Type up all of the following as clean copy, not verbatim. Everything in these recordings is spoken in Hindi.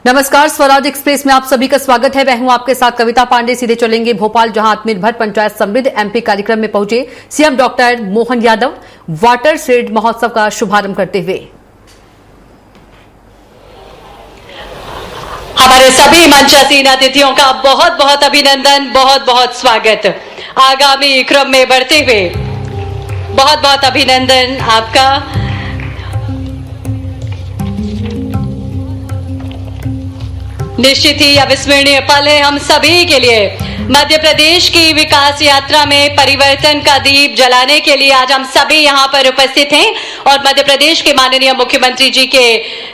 नमस्कार, स्वराज एक्सप्रेस में आप सभी का स्वागत है। मैं हूं आपके साथ कविता पांडे। सीधे चलेंगे भोपाल, जहां आत्मनिर्भर पंचायत समृद्ध एमपी कार्यक्रम में पहुंचे CM doctor Mohan Yadav water shade महोत्सव का शुभारंभ करते हुए। हमारे सभी मंचासीन अतिथियों का बहुत बहुत अभिनंदन, बहुत बहुत स्वागत। आगामी क्रम में बढ़ते हुए बहुत बहुत अभिनंदन आपका। निश्चित ही अविस्मरणीय पल है हम सभी के लिए। मध्य प्रदेश की विकास यात्रा में परिवर्तन का दीप जलाने के लिए आज हम सभी यहाँ पर उपस्थित हैं और मध्य प्रदेश के माननीय मुख्यमंत्री जी के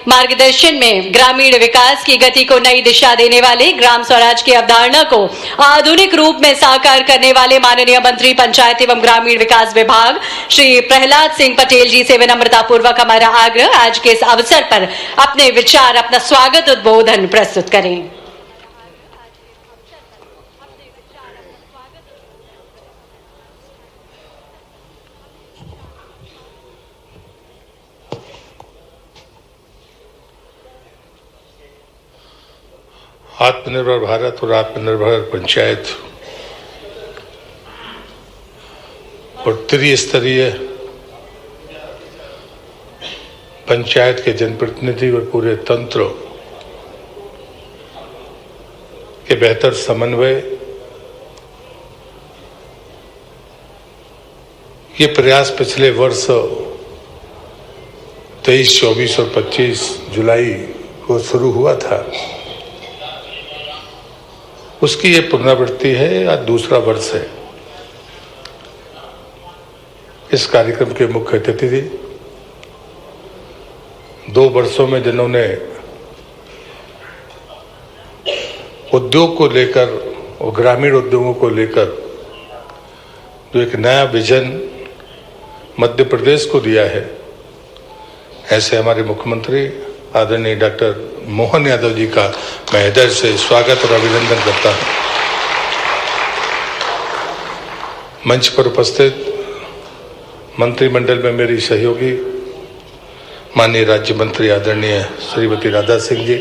मार्गदर्शन में ग्रामीण विकास की गति को नई दिशा देने वाले, ग्राम स्वराज की अवधारणा को आधुनिक रूप में साकार करने वाले माननीय मंत्री पंचायत एवं ग्रामीण विकास विभाग श्री प्रहलाद सिंह पटेल जी से विनम्रता पूर्वक हमारा आग्रह, आज के इस अवसर पर अपने विचार, अपना स्वागत उद्बोधन प्रस्तुत करें। आत्मनिर्भर भारत और आत्मनिर्भर पंचायत और त्रिस्तरीय पंचायत के जनप्रतिनिधि और पूरे तंत्र के बेहतर समन्वय, ये प्रयास पिछले वर्ष 23, 24 और 25 जुलाई को शुरू हुआ था। उसकी ये पुनरावृत्ति है, आज दूसरा वर्ष है। इस कार्यक्रम के मुख्य अतिथि थी 2 वर्षों में जिन्होंने उद्योग को लेकर और ग्रामीण उद्योगों को लेकर जो एक नया विजन मध्य प्रदेश को दिया है, ऐसे हमारे मुख्यमंत्री आदरणीय डॉक्टर मोहन यादव जी का मैं हृदय से स्वागत और अभिनंदन करता हूं। मंच पर उपस्थित मंत्रिमंडल में मेरी सहयोगी माननीय राज्य मंत्री आदरणीय श्रीमती राधा सिंह जी,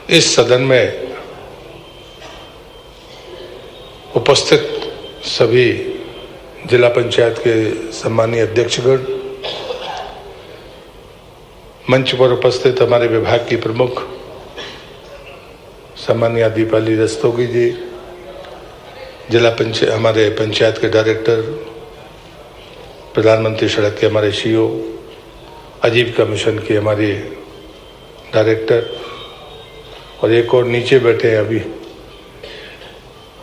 इस सदन में उपस्थित सभी जिला पंचायत के सम्मानीय अध्यक्षगण, मंच पर उपस्थित हमारे विभाग की प्रमुख सम्मानीय दीपाली रस्तोगी जी, हमारे पंचायत के डायरेक्टर, प्रधानमंत्री सड़क के हमारे सीईओ, आजीविका मिशन के हमारे डायरेक्टर और एक और नीचे बैठे हैं अभी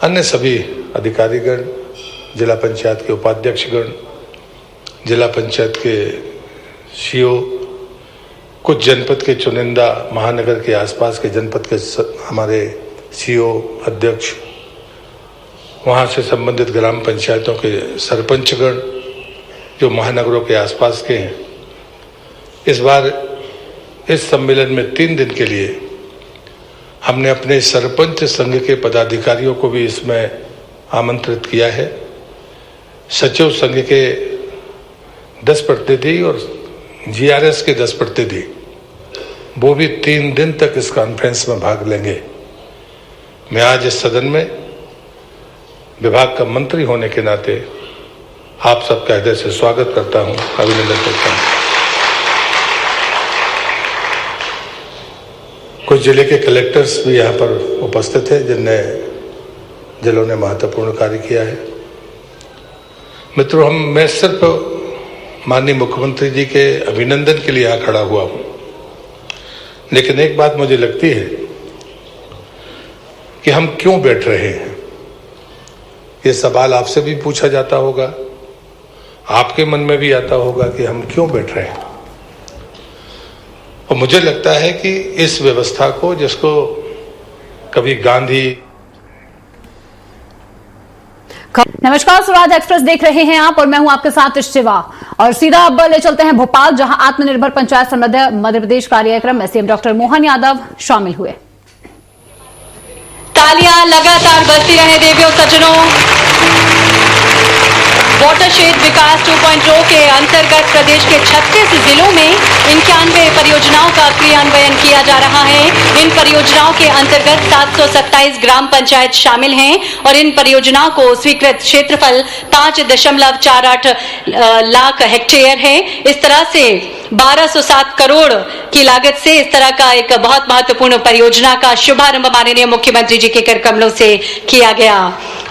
अन्य सभी अधिकारीगण, जिला पंचायत के उपाध्यक्षगण, जिला पंचायत के सीईओ, कुछ जनपद के चुनिंदा महानगर के आसपास के जनपद के हमारे सीईओ, अध्यक्ष, वहाँ से संबंधित ग्राम पंचायतों के सरपंचगण जो महानगरों के आसपास के हैं। इस बार इस सम्मेलन में 3 दिन के लिए हमने अपने सरपंच संघ के पदाधिकारियों को भी इसमें आमंत्रित किया है। सचिव संघ के 10 प्रतिनिधि और जीआरएस के 10 प्रतिनिधि, वो भी 3 दिन तक इस कॉन्फ्रेंस में भाग लेंगे। मैं आज इस सदन में विभाग का मंत्री होने के नाते आप सबका हृदय से स्वागत करता हूं, अभिनंदन करता हूं। कुछ जिले के कलेक्टर्स भी यहाँ पर उपस्थित हैं जिन्होंने महत्वपूर्ण कार्य किया है। मित्रों, मैं सिर्फ माननीय मुख्यमंत्री जी के अभिनंदन के लिए यहाँ खड़ा हुआ हूं, लेकिन एक बात मुझे लगती है कि हम क्यों बैठ रहे हैं, ये सवाल आपसे भी पूछा जाता होगा, आपके मन में भी आता होगा कि हम क्यों बैठ रहे हैं। और मुझे लगता है कि इस व्यवस्था को, जिसको कभी गांधी। नमस्कार, स्वराज एक्सप्रेस देख रहे हैं आप और मैं हूं आपके साथ शिवा। और सीधा अब ले चलते हैं भोपाल, जहां आत्मनिर्भर पंचायत समृद्ध मध्य प्रदेश कार्यक्रम में सीएम डॉक्टर मोहन यादव शामिल हुए। तालियां लगातार बजती रहे देवियों सज्जनों। वाटरशेड विकास 2.0 के अंतर्गत प्रदेश के 36 जिलों में 91 परियोजनाओं का क्रियान्वयन किया जा रहा है। इन परियोजनाओं के अंतर्गत 727 ग्राम पंचायत शामिल हैं और इन परियोजनाओं को स्वीकृत क्षेत्रफल 5.48 लाख हेक्टेयर है। इस तरह से 1207 करोड़ की लागत से इस तरह का एक बहुत महत्वपूर्ण परियोजना का शुभारंभ माननीय मुख्यमंत्री जी के कर कमलों से किया गया।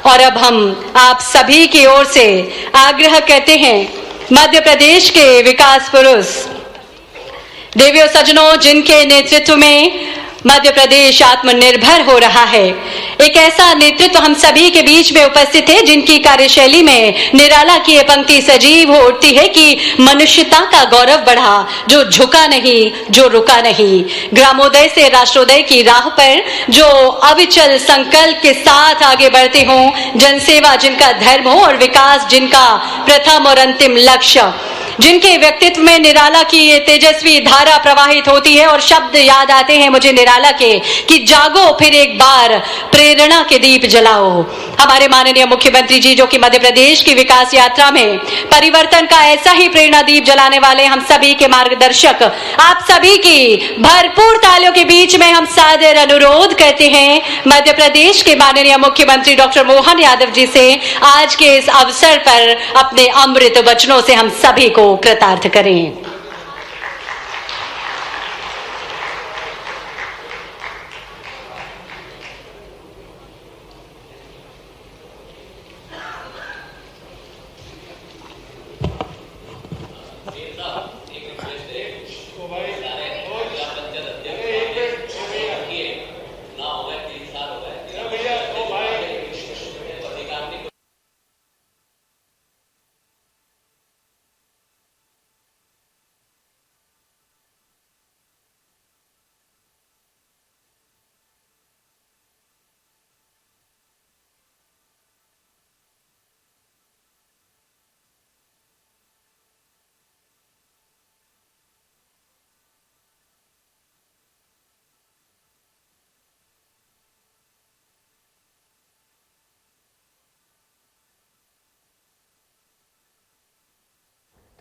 और अब हम आप सभी की ओर से आग्रह करते हैं, मध्य प्रदेश के विकास पुरुष देवियों सज्जनों, जिनके नेतृत्व में मध्य प्रदेश आत्मनिर्भर हो रहा है, एक ऐसा नेतृत्व हम सभी के बीच में उपस्थित है जिनकी कार्यशैली में निराला की ये पंक्ति सजीव हो उठती है कि मनुष्यता का गौरव बढ़ा, जो झुका नहीं, जो रुका नहीं। ग्रामोदय से राष्ट्रोदय की राह पर जो अविचल संकल्प के साथ आगे बढ़ते हों, जनसेवा जिनका धर्म हो और विकास जिनका प्रथम और अंतिम लक्ष्य, जिनके व्यक्तित्व में निराला की ये तेजस्वी धारा प्रवाहित होती है और शब्द याद आते हैं मुझे निराला के कि जागो फिर एक बार, प्रेरणा के दीप जलाओ। हमारे माननीय मुख्यमंत्री जी जो कि मध्य प्रदेश की विकास यात्रा में परिवर्तन का ऐसा ही प्रेरणा दीप जलाने वाले हम सभी के मार्गदर्शक, आप सभी की भरपूर तालियों के बीच में हम सादर अनुरोध करते हैं मध्य प्रदेश के माननीय मुख्यमंत्री डॉक्टर मोहन यादव जी से आज के इस अवसर पर अपने अमृत वचनों से हम सभी को कृतार्थ करें।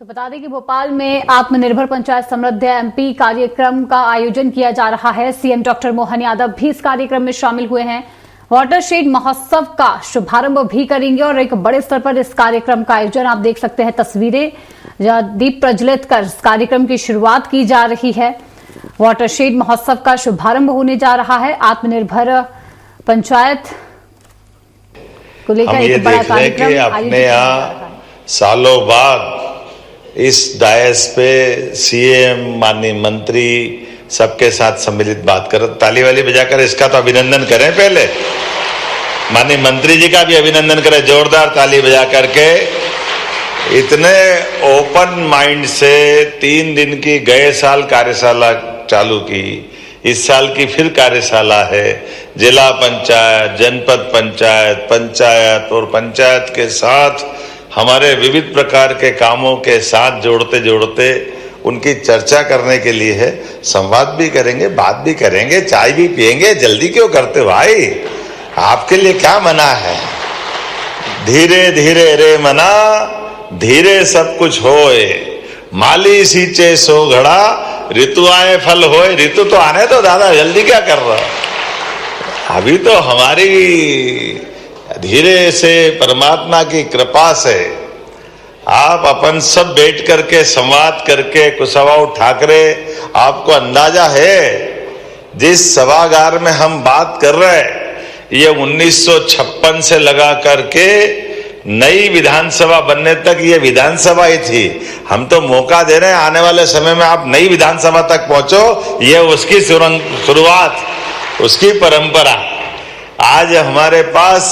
तो बता दें कि भोपाल में आत्मनिर्भर पंचायत समृद्ध एमपी कार्यक्रम का आयोजन किया जा रहा है। सीएम डॉक्टर मोहन यादव भी इस कार्यक्रम में शामिल हुए हैं। वाटरशेड महोत्सव का शुभारंभ भी करेंगे और एक बड़े स्तर पर इस कार्यक्रम का आयोजन आप देख सकते हैं तस्वीरें, दीप प्रज्वलित कर इस कार्यक्रम की शुरुआत की जा रही है। वाटरशेड महोत्सव का शुभारंभ होने जा रहा है। आत्मनिर्भर पंचायत को लेकर एक बड़ा कार्यक्रम अपने यहाँ सालों बाद इस डायस पे सीएम, माननीय मंत्री सबके साथ सम्मिलित बात कर, ताली वाली बजाकर इसका तो अभिनंदन करें। पहले माननीय मंत्री जी का भी अभिनंदन करें, जोरदार ताली बजा करके। इतने ओपन माइंड से 3 दिन की गए साल कार्यशाला चालू की, इस साल की फिर कार्यशाला है। जिला पंचायत, जनपद पंचायत, पंचायत और पंचायत के साथ हमारे विविध प्रकार के कामों के साथ जोड़ते जोड़ते उनकी चर्चा करने के लिए है। संवाद भी करेंगे, बात भी करेंगे, चाय भी पिएंगे। जल्दी क्यों करते भाई, आपके लिए क्या मना है। धीरे धीरे रे मना, धीरे सब कुछ होए, माली सींचे सो घड़ा, ऋतु आए फल होए। ऋतु तो आने तो दादा, जल्दी क्या कर रहा। अभी तो हमारी धीरे से परमात्मा की कृपा से आप अपन सब बैठ करके संवाद करके कुशवाहा ठाकरे, आपको अंदाजा है जिस सभागार में हम बात कर रहे हैं, ये 1956 से लगा करके नई विधानसभा बनने तक ये विधानसभा ही थी। हम तो मौका दे रहे हैं आने वाले समय में आप नई विधानसभा तक पहुंचो, ये उसकी शुरुआत, उसकी परंपरा। आज हमारे पास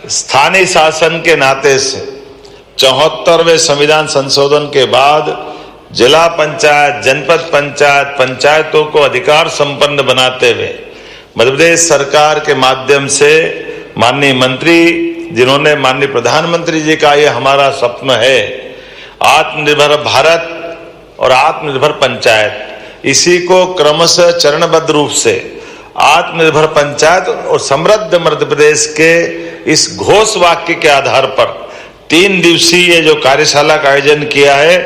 स्थानीय शासन के नाते से 74वें संविधान संशोधन के बाद जिला पंचायत, जनपद पंचायत, पंचायतों को अधिकार संपन्न बनाते हुए मध्य प्रदेश सरकार के माध्यम से माननीय मंत्री, जिन्होंने माननीय प्रधानमंत्री जी का ये हमारा स्वप्न है, आत्मनिर्भर भारत और आत्मनिर्भर पंचायत, इसी को क्रमशः चरणबद्ध रूप से आत्मनिर्भर पंचायत और समृद्ध मध्य प्रदेश के इस घोष वाक्य के आधार पर 3 दिवसीय जो कार्यशाला का आयोजन किया है,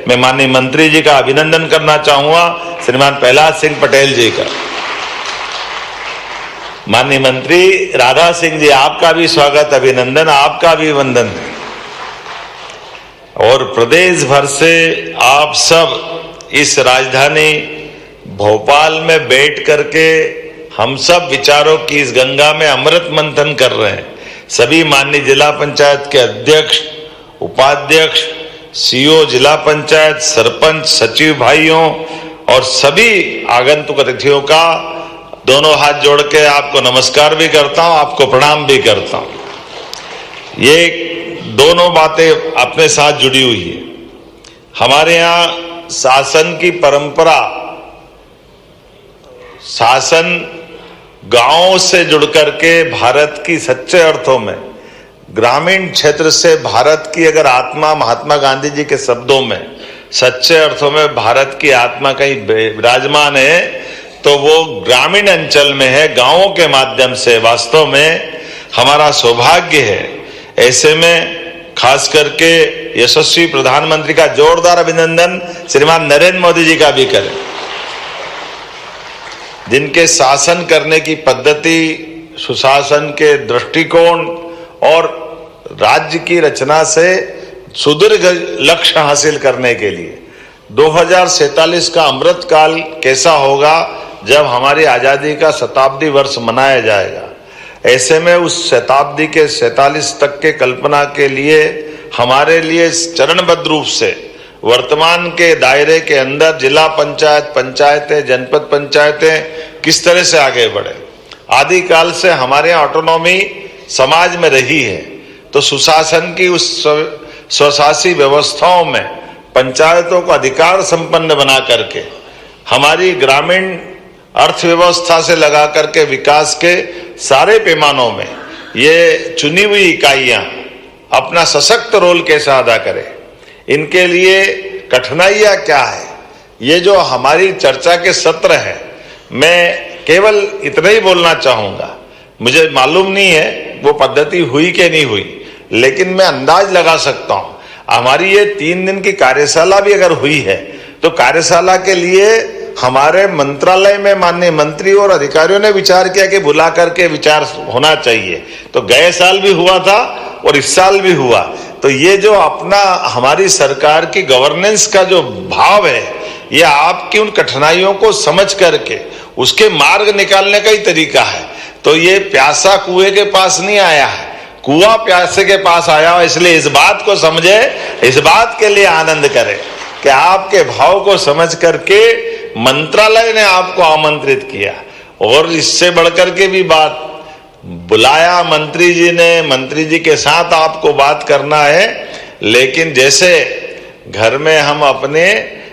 मैं माननीय मंत्री जी का अभिनंदन करना चाहूंगा, श्रीमान प्रहलाद सिंह पटेल जी का। माननीय मंत्री राधा सिंह जी, आपका भी स्वागत, अभिनंदन, आपका भी वंदन। और प्रदेश भर से आप सब इस राजधानी भोपाल में बैठ करके हम सब विचारों की इस गंगा में अमृत मंथन कर रहे हैं। सभी माननीय जिला पंचायत के अध्यक्ष, उपाध्यक्ष, सीओ जिला पंचायत, सरपंच, सचिव भाइयों और सभी आगंतुक अतिथियों का दोनों हाथ जोड़ के आपको नमस्कार भी करता हूं, आपको प्रणाम भी करता हूं। ये दोनों बातें अपने साथ जुड़ी हुई है। हमारे यहाँ शासन की परंपरा, शासन गांवों से जुड़कर के भारत की सच्चे अर्थों में, ग्रामीण क्षेत्र से भारत की अगर आत्मा, महात्मा गांधी जी के शब्दों में, सच्चे अर्थों में भारत की आत्मा कहीं विराजमान है तो वो ग्रामीण अंचल में है, गांवों के माध्यम से। वास्तव में हमारा सौभाग्य है। ऐसे में खास करके यशस्वी प्रधानमंत्री का जोरदार अभिनंदन श्रीमान नरेंद्र मोदी जी का भी करें, जिनके शासन करने की पद्धति, सुशासन के दृष्टिकोण और राज्य की रचना से सुदीर्घ लक्ष्य हासिल करने के लिए 2047 का अमृत काल कैसा होगा जब हमारी आजादी का शताब्दी वर्ष मनाया जाएगा। ऐसे में उस शताब्दी के 47 तक के कल्पना के लिए हमारे लिए चरणबद्ध रूप से वर्तमान के दायरे के अंदर जिला पंचायत, पंचायतें, जनपद पंचायतें किस तरह से आगे बढ़े। आदिकाल से हमारे यहाँ ऑटोनॉमी समाज में रही है, तो सुशासन की उस स्वशासी व्यवस्थाओं में पंचायतों को अधिकार संपन्न बना करके हमारी ग्रामीण अर्थव्यवस्था से लगा करके विकास के सारे पैमानों में ये चुनी हुई इकाइयां अपना सशक्त रोल कैसे अदा करें, इनके लिए कठिनाइयां क्या है, ये जो हमारी चर्चा के सत्र है, मैं केवल इतना ही बोलना चाहूंगा। मुझे मालूम नहीं है वो पद्धति हुई कि नहीं हुई, लेकिन मैं अंदाज लगा सकता हूं। हमारी ये 3 दिन की कार्यशाला भी अगर हुई है तो कार्यशाला के लिए हमारे मंत्रालय में माननीय मंत्री और अधिकारियों ने विचार किया कि बुला करके विचार होना चाहिए। तो गए साल भी हुआ था और इस साल भी हुआ। तो ये जो अपना हमारी सरकार की गवर्नेंस का जो भाव है, ये आपकी उन कठिनाइयों को समझ करके उसके मार्ग निकालने का ही तरीका है। तो ये प्यासा कुएं के पास नहीं आया है, कुआं प्यासे के पास आया हो। इसलिए इस बात को समझे, इस बात के लिए आनंद करें कि आपके भाव को समझ करके मंत्रालय ने आपको आमंत्रित किया। और इससे बढ़कर के भी बात बुलाया मंत्री जी ने, मंत्री जी के साथ आपको बात करना है। लेकिन जैसे घर में हम अपने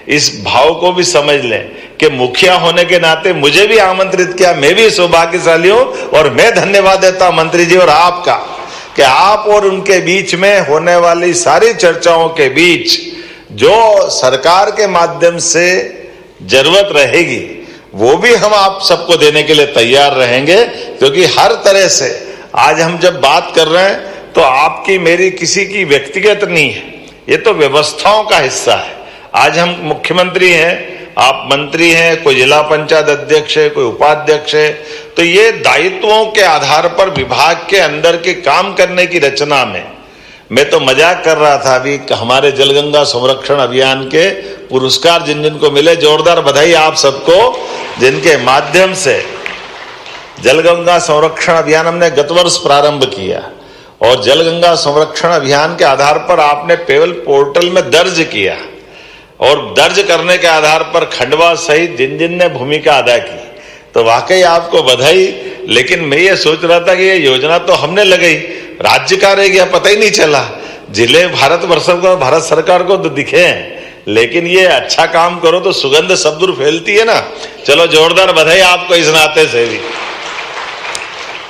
इस भाव को भी समझ लें कि मुखिया होने के नाते मुझे भी आमंत्रित किया, मैं भी सौभाग्यशाली हूं। और मैं धन्यवाद देता मंत्री जी और आपका कि आप और उनके बीच में होने वाली सारी चर्चाओं के बीच जो सरकार के माध्यम से जरूरत रहेगी वो भी हम आप सबको देने के लिए तैयार रहेंगे। क्योंकि हर तरह से आज हम जब बात कर रहे हैं तो आपकी मेरी किसी की व्यक्तिगत नहीं है, ये तो व्यवस्थाओं का हिस्सा है। आज हम मुख्यमंत्री हैं, आप मंत्री हैं, कोई जिला पंचायत अध्यक्ष है, कोई उपाध्यक्ष है। तो ये दायित्वों के आधार पर विभाग के अंदर के काम करने की रचना में, मैं तो मजाक कर रहा था अभी, हमारे जलगंगा संरक्षण अभियान के पुरस्कार जिन जिन को मिले, जोरदार बधाई आप सबको, जिनके माध्यम से जलगंगा संरक्षण अभियान हमने गत वर्ष प्रारंभ किया। और जलगंगा संरक्षण अभियान के आधार पर आपने पेवल पोर्टल में दर्ज किया और दर्ज करने के आधार पर खंडवा सहित जिन जिन ने भूमिका अदा की, तो वाकई आपको बधाई। लेकिन मैं ये सोच रहा था कि ये योजना तो हमने लगाई, राज्य का रह गया, पता ही नहीं चला। जिले भारत वर्ष को, भारत सरकार को तो दिखे हैं, लेकिन ये अच्छा काम करो तो सुगंध सब दूर फैलती है ना। चलो जोरदार बधाई आपको इस नाते से भी।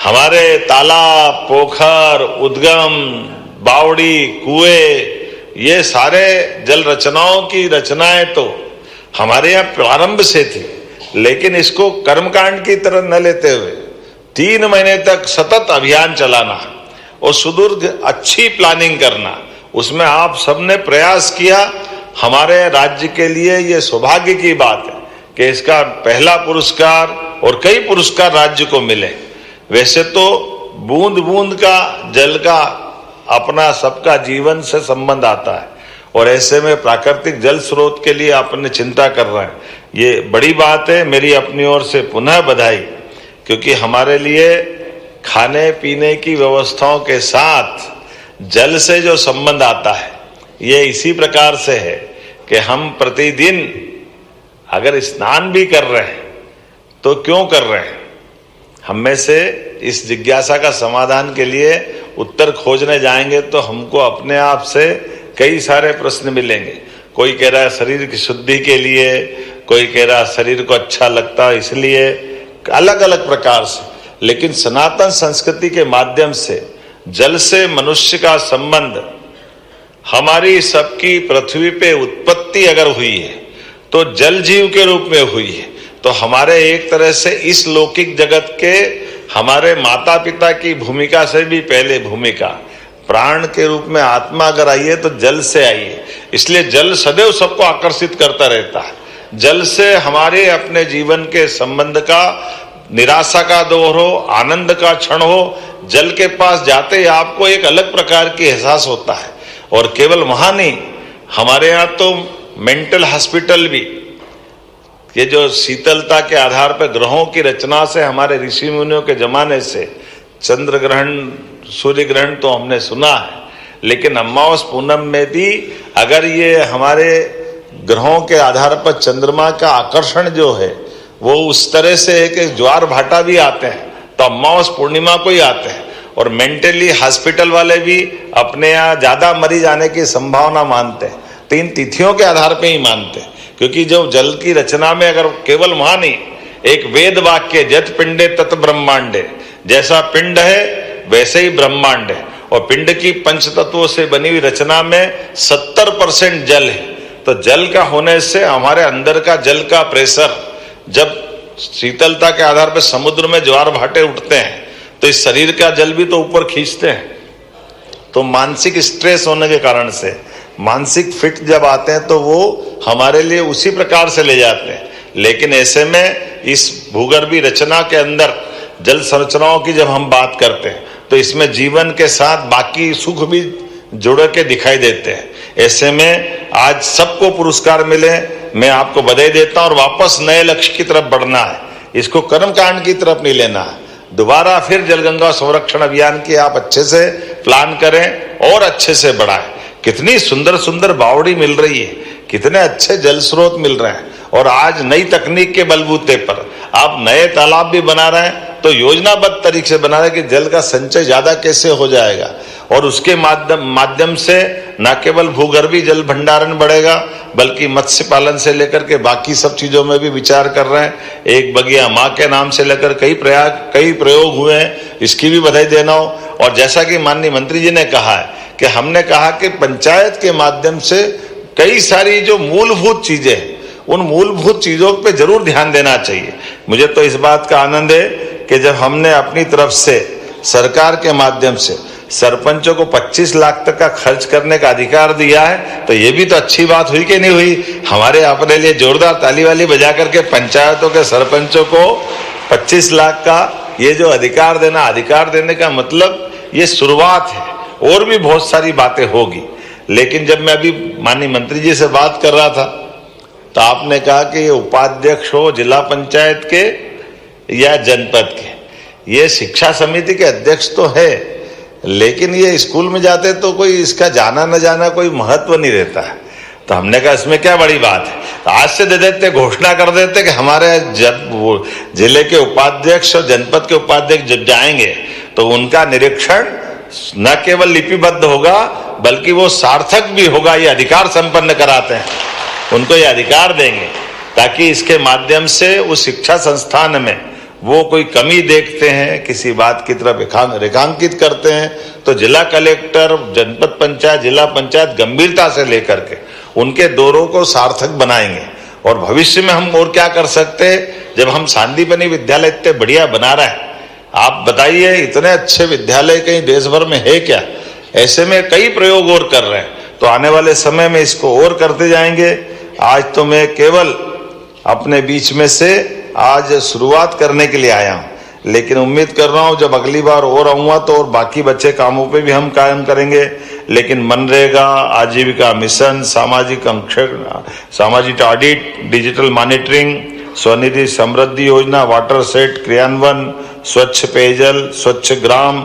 हमारे तालाब, पोखर, उद्गम, बावड़ी, कुएं, ये सारे जल रचनाओं की रचनाएं तो हमारे यहाँ प्रारंभ से थी, लेकिन इसको कर्मकांड की तरह न लेते हुए 3 महीने तक सतत अभियान चलाना और सुदूर अच्छी प्लानिंग करना उसमें आप सबने प्रयास किया। हमारे राज्य के लिए ये सौभाग्य की बात है कि इसका पहला पुरस्कार और कई पुरस्कार राज्य को मिले। वैसे तो बूंद बूंद का जल का अपना सबका जीवन से संबंध आता है और ऐसे में प्राकृतिक जल स्रोत के लिए अपने चिंता कर रहे हैं, ये बड़ी बात है। मेरी अपनी ओर से पुनः बधाई, क्योंकि हमारे लिए खाने पीने की व्यवस्थाओं के साथ जल से जो संबंध आता है ये इसी प्रकार से है कि हम प्रतिदिन अगर स्नान भी कर रहे हैं तो क्यों कर रहे हैं। हम में से इस जिज्ञासा का समाधान के लिए उत्तर खोजने जाएंगे तो हमको अपने आप से कई सारे प्रश्न मिलेंगे। कोई कह रहा है शरीर की शुद्धि के लिए, कोई कह रहा है शरीर को अच्छा लगता है इसलिए, अलग अलग प्रकार से। लेकिन सनातन संस्कृति के माध्यम से जल से मनुष्य का संबंध, हमारी सबकी पृथ्वी पे उत्पत्ति अगर हुई है तो जल जीव के रूप में हुई है। तो हमारे एक तरह से इस लौकिक जगत के हमारे माता पिता की भूमिका से भी पहले भूमिका प्राण के रूप में आत्मा अगर आई है तो जल से आई है। इसलिए जल सदैव सबको आकर्षित करता रहता है। जल से हमारे अपने जीवन के संबंध का, निराशा का दौर हो, आनंद का क्षण हो, जल के पास जाते ही आपको एक अलग प्रकार की एहसास होता है। और केवल वहां नहीं, हमारे यहाँ तो मेंटल हॉस्पिटल भी, ये जो शीतलता के आधार पर ग्रहों की रचना से हमारे ऋषि मुनियों के जमाने से चंद्र ग्रहण, सूर्य ग्रहण तो हमने सुना है, लेकिन अमावस पूनम में भी अगर ये हमारे ग्रहों के आधार पर चंद्रमा का आकर्षण जो है वो उस तरह से है कि ज्वार भाटा भी आते हैं तो अमावस पूर्णिमा को ही आते हैं। और मेंटली हॉस्पिटल वाले भी अपने यहाँ ज्यादा मरीज आने की संभावना मानते हैं तो इन तिथियों के आधार पर ही मानते हैं। क्योंकि जो जल की रचना में अगर केवल वहां नहीं, एक वेद वाक्य जत पिंडे तत ब्रह्मांडे, जैसा पिंड है वैसे ही ब्रह्मांड है। और पिंड की पंच तत्वों से बनी हुई रचना में 70% जल है। तो जल का होने से हमारे अंदर का जल का प्रेशर, जब शीतलता के आधार पर समुद्र में ज्वार भाटे उठते हैं तो इस शरीर का जल भी तो ऊपर खींचते हैं। तो मानसिक स्ट्रेस होने के कारण से मानसिक फिट जब आते हैं तो वो हमारे लिए उसी प्रकार से ले जाते हैं। लेकिन ऐसे में इस भूगर्भीय रचना के अंदर जल संरचनाओं की जब हम बात करते हैं तो इसमें जीवन के साथ बाकी सुख भी जुड़ के दिखाई देते हैं। ऐसे में आज सबको पुरस्कार मिले, मैं आपको बधाई देता हूं। और वापस नए लक्ष्य की तरफ बढ़ना है, इसको कर्मकांड की तरफ नहीं लेना है। दोबारा फिर जलगंगा संरक्षण अभियान की आप अच्छे से प्लान करें और अच्छे से बढ़ाएं। कितनी सुंदर सुंदर बावड़ी मिल रही है, कितने अच्छे जल स्रोत मिल रहे हैं। और आज नई तकनीक के बलबूते पर आप नए तालाब भी बना रहे हैं तो योजनाबद्ध तरीके से बना रहे हैं कि जल का संचय ज्यादा कैसे हो जाएगा। और उसके माध्यम से न केवल भूगर्भीय जल भंडारण बढ़ेगा बल्कि मत्स्य पालन से लेकर के बाकी सब चीजों में भी विचार कर रहे हैं। एक बगिया माँ के नाम से लेकर कई प्रयोग हुए हैं, इसकी भी बधाई देना हो। और जैसा कि माननीय मंत्री जी ने कहा है कि हमने कहा कि पंचायत के माध्यम से कई सारी जो मूलभूत चीजें हैं उन मूलभूत चीजों पे जरूर ध्यान देना चाहिए। मुझे तो इस बात का आनंद है कि जब हमने अपनी तरफ से सरकार के माध्यम से सरपंचों को 25 लाख तक का खर्च करने का अधिकार दिया है तो ये भी तो अच्छी बात हुई कि नहीं हुई। हमारे अपने लिए जोरदार ताली वाली बजा करके पंचायतों के सरपंचों को 25 लाख का ये जो अधिकार देने का मतलब ये शुरुआत है, और भी बहुत सारी बातें होगी। लेकिन जब मैं अभी माननीय मंत्री जी से बात कर रहा था तो आपने कहा कि ये उपाध्यक्ष हो जिला पंचायत के या जनपद के, ये शिक्षा समिति के अध्यक्ष तो है, लेकिन ये स्कूल में जाते तो कोई इसका जाना न जाना कोई महत्व नहीं रहता है। तो हमने कहा इसमें क्या बड़ी बात है, तो आज से दे देते, घोषणा कर देते कि हमारे जिले के उपाध्यक्ष और जनपद के उपाध्यक्ष जब जाएंगे तो उनका निरीक्षण न केवल लिपिबद्ध होगा बल्कि वो सार्थक भी होगा। ये अधिकार संपन्न कराते हैं, उनको ये अधिकार देंगे ताकि इसके माध्यम से उस शिक्षा संस्थान में वो कोई कमी देखते हैं, किसी बात की तरफ रेखांकित करते हैं तो जिला कलेक्टर, जनपद पंचायत, जिला पंचायत गंभीरता से लेकर के उनके दौरों को सार्थक बनाएंगे। और भविष्य में हम और क्या कर सकते हैं, जब हम सांदीपनि विद्यालय इतने बढ़िया बना रहे हैं, आप बताइए इतने अच्छे विद्यालय कहीं देश भर में है क्या। ऐसे में कई प्रयोग और कर रहे हैं। तो आने वाले समय में इसको और करते जाएंगे। आज तो मैं केवल अपने बीच में से आज शुरुआत करने के लिए आया हूं, लेकिन उम्मीद कर रहा हूं जब अगली बार और आऊंगा तो और बाकी बचे कामों पे भी हम कायम करेंगे। लेकिन मनरेगा, आजीविका मिशन, सामाजिक ऑडिट, डिजिटल मॉनिटरिंग, स्वनिधि समृद्धि योजना, वाटर सेट क्रियान्वयन, स्वच्छ पेयजल, स्वच्छ ग्राम,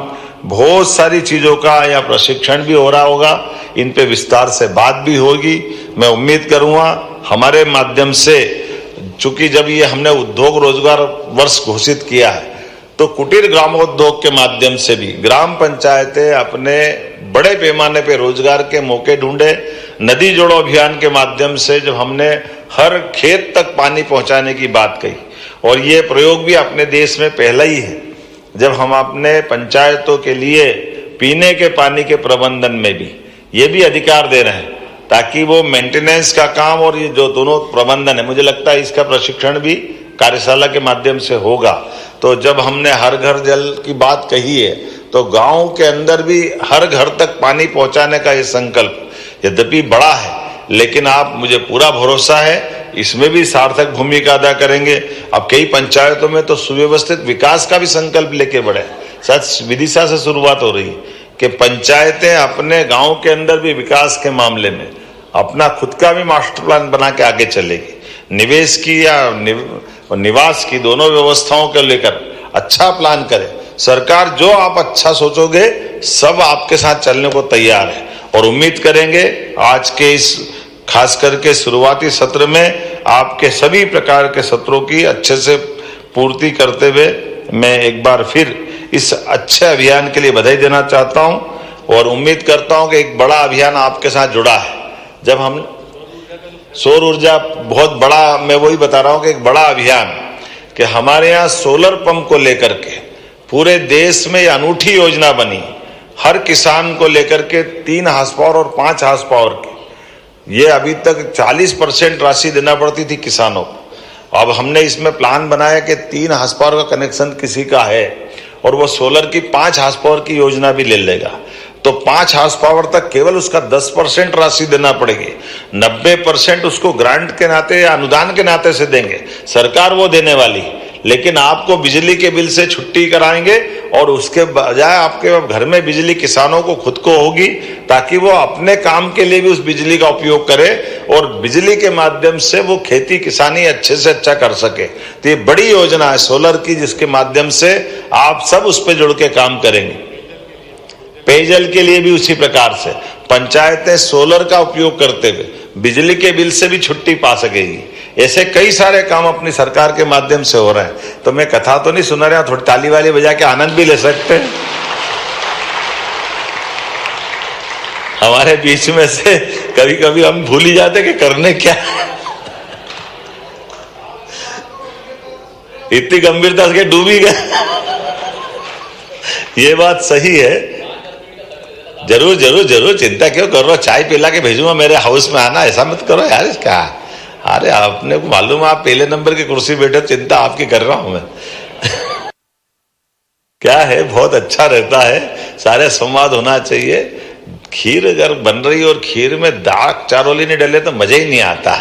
बहुत सारी चीजों का या प्रशिक्षण भी हो रहा होगा। इन पे विस्तार से बात भी होगी। मैं उम्मीद करूंगा हमारे माध्यम से, चूंकि जब ये हमने उद्योग रोजगार वर्ष घोषित किया है तो कुटीर ग्रामोद्योग के माध्यम से भी ग्राम पंचायतें अपने बड़े पैमाने पे रोजगार के मौके ढूंढे। नदी जोड़ो अभियान के माध्यम से जब हमने हर खेत तक पानी पहुंचाने की बात कही, और ये प्रयोग भी अपने देश में पहला ही है जब हम अपने पंचायतों के लिए पीने के पानी के प्रबंधन में भी ये भी अधिकार दे रहे हैं, ताकि वो मेंटेनेंस का काम और ये जो दोनों प्रबंधन है, मुझे लगता है इसका प्रशिक्षण भी कार्यशाला के माध्यम से होगा। तो जब हमने हर घर जल की बात कही है तो गांव के अंदर भी हर घर तक पानी पहुंचाने का ये संकल्प यद्यपि बड़ा है, लेकिन आप मुझे पूरा भरोसा है इसमें भी सार्थक भूमिका अदा करेंगे। अब कई पंचायतों में तो सुव्यवस्थित विकास का भी संकल्प लेके बढ़े। सच विदिशा से शुरुआत हो रही है कि पंचायतें अपने गांव के अंदर भी विकास के मामले में अपना खुद का भी मास्टर प्लान बना के आगे चलेगी। निवेश की या निवास की दोनों व्यवस्थाओं को लेकर अच्छा प्लान करे। सरकार जो आप अच्छा सोचोगे सब आपके साथ चलने को तैयार है, और उम्मीद करेंगे आज के इस खास करके शुरुआती सत्र में आपके सभी प्रकार के सत्रों की अच्छे से पूर्ति करते हुए मैं एक बार फिर इस अच्छे अभियान के लिए बधाई देना चाहता हूं, और उम्मीद करता हूं कि एक बड़ा अभियान आपके साथ जुड़ा है। जब हम सौर ऊर्जा बहुत बड़ा, मैं वही बता रहा हूं कि एक बड़ा अभियान कि हमारे यहाँ सोलर पंप को लेकर के पूरे देश में यह अनूठी योजना बनी। हर किसान को लेकर के 3 हार्स पावर और 5 हार्स पावर की, ये अभी तक 40% राशि देना पड़ती थी किसानों को। अब हमने इसमें प्लान बनाया कि 3 हार्स पावर का कनेक्शन किसी का है और वो सोलर की 5 हार्स पावर की योजना भी ले लेगा, तो 5 हार्स पावर तक केवल उसका 10% राशि देना पड़ेगी। 90% उसको ग्रांट के नाते या अनुदान के नाते से देंगे, सरकार वो देने वाली। लेकिन आपको बिजली के बिल से छुट्टी कराएंगे और उसके बजाय आपके घर में बिजली किसानों को खुद को होगी, ताकि वो अपने काम के लिए भी उस बिजली का उपयोग करे और बिजली के माध्यम से वो खेती किसानी अच्छे से अच्छा कर सके। तो ये बड़ी योजना है सोलर की, जिसके माध्यम से आप सब उस पर जुड़ के काम करेंगे। पेयजल के लिए भी उसी प्रकार से पंचायतें सोलर का उपयोग करते हुए बिजली के बिल से भी छुट्टी पा सकेगी। ऐसे कई सारे काम अपनी सरकार के माध्यम से हो रहे हैं। तो मैं कथा तो नहीं सुना रहा, थोड़ी ताली वाली बजा के आनंद भी ले सकते हैं। हमारे बीच में से कभी कभी हम भूल ही जाते कि करने क्या है। इतनी गंभीरता से डूब ही गए। ये बात सही है, जरूर जरूर जरूर, चिंता क्यों कर रहे हो, चाय पिला के भेजूंगा मेरे हाउस में, आना, ऐसा मत करो यार। इसका अरे आपने को मालूम है आप पहले नंबर की कुर्सी बैठे, चिंता आपकी कर रहा हूं मैं। क्या है, बहुत अच्छा रहता है, सारे संवाद होना चाहिए। खीर अगर बन रही और खीर में दाग चारोली नहीं डले तो मजा ही नहीं आता।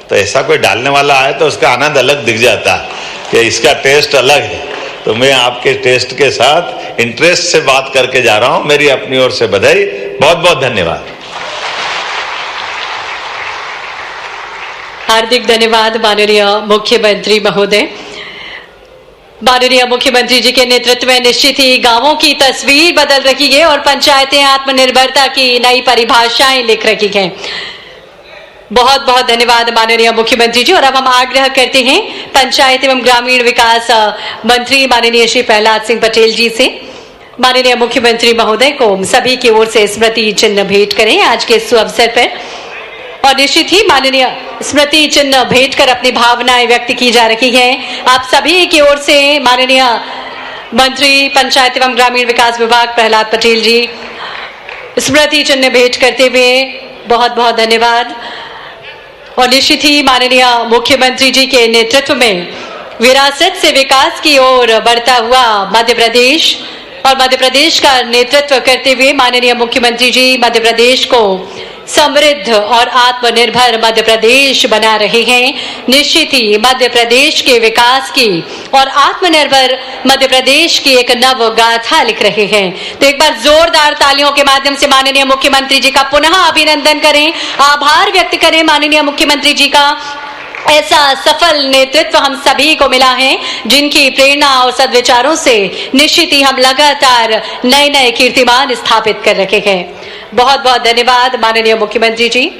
तो ऐसा कोई डालने वाला आए तो उसका आनंद अलग दिख जाता है कि इसका टेस्ट अलग है। तो मैं आपके टेस्ट के साथ इंटरेस्ट से बात करके जा रहा हूं। मेरी अपनी ओर से बधाई, बहुत बहुत धन्यवाद। हार्दिक धन्यवाद माननीय मुख्यमंत्री महोदय। माननीय मुख्यमंत्री जी के नेतृत्व में निश्चित ही गांवों की तस्वीर बदल रही है और पंचायतें आत्मनिर्भरता की नई परिभाषाएं लिख रही हैं। बहुत बहुत धन्यवाद माननीय मुख्यमंत्री जी। और अब हम आग्रह करते हैं पंचायत एवं ग्रामीण विकास मंत्री माननीय श्री प्रहलाद सिंह पटेल जी से, माननीय मुख्यमंत्री महोदय को सभी की ओर से स्मृति चिन्ह भेंट करें आज के इस अवसर पर। और निश्चित ही माननीय स्मृति चिन्ह भेंट कर अपनी भावनाएं व्यक्त की जा रही हैं। आप सभी की ओर से माननीय मंत्री पंचायत एवं ग्रामीण विकास विभाग प्रहलाद पटेल जी स्मृति चिन्ह भेंट करते हुए बहुत बहुत धन्यवाद। और निश्चित ही माननीय मुख्यमंत्री जी के नेतृत्व में विरासत से विकास की ओर बढ़ता हुआ मध्य प्रदेश और मध्य प्रदेश का नेतृत्व करते हुए माननीय मुख्यमंत्री जी मध्य प्रदेश को समृद्ध और आत्मनिर्भर मध्य प्रदेश बना रहे हैं। निश्चित ही मध्य प्रदेश के विकास की और आत्मनिर्भर मध्य प्रदेश की एक नव गाथा लिख रहे हैं। तो एक बार जोरदार तालियों के माध्यम से माननीय मुख्यमंत्री जी का पुनः अभिनंदन करें, आभार व्यक्त करें माननीय मुख्यमंत्री जी का। ऐसा सफल नेतृत्व हम सभी को मिला है, जिनकी प्रेरणा और सद्विचारों से निश्चित ही हम लगातार नए नए कीर्तिमान स्थापित कर रहे हैं। बहुत बहुत धन्यवाद माननीय मुख्यमंत्री जी।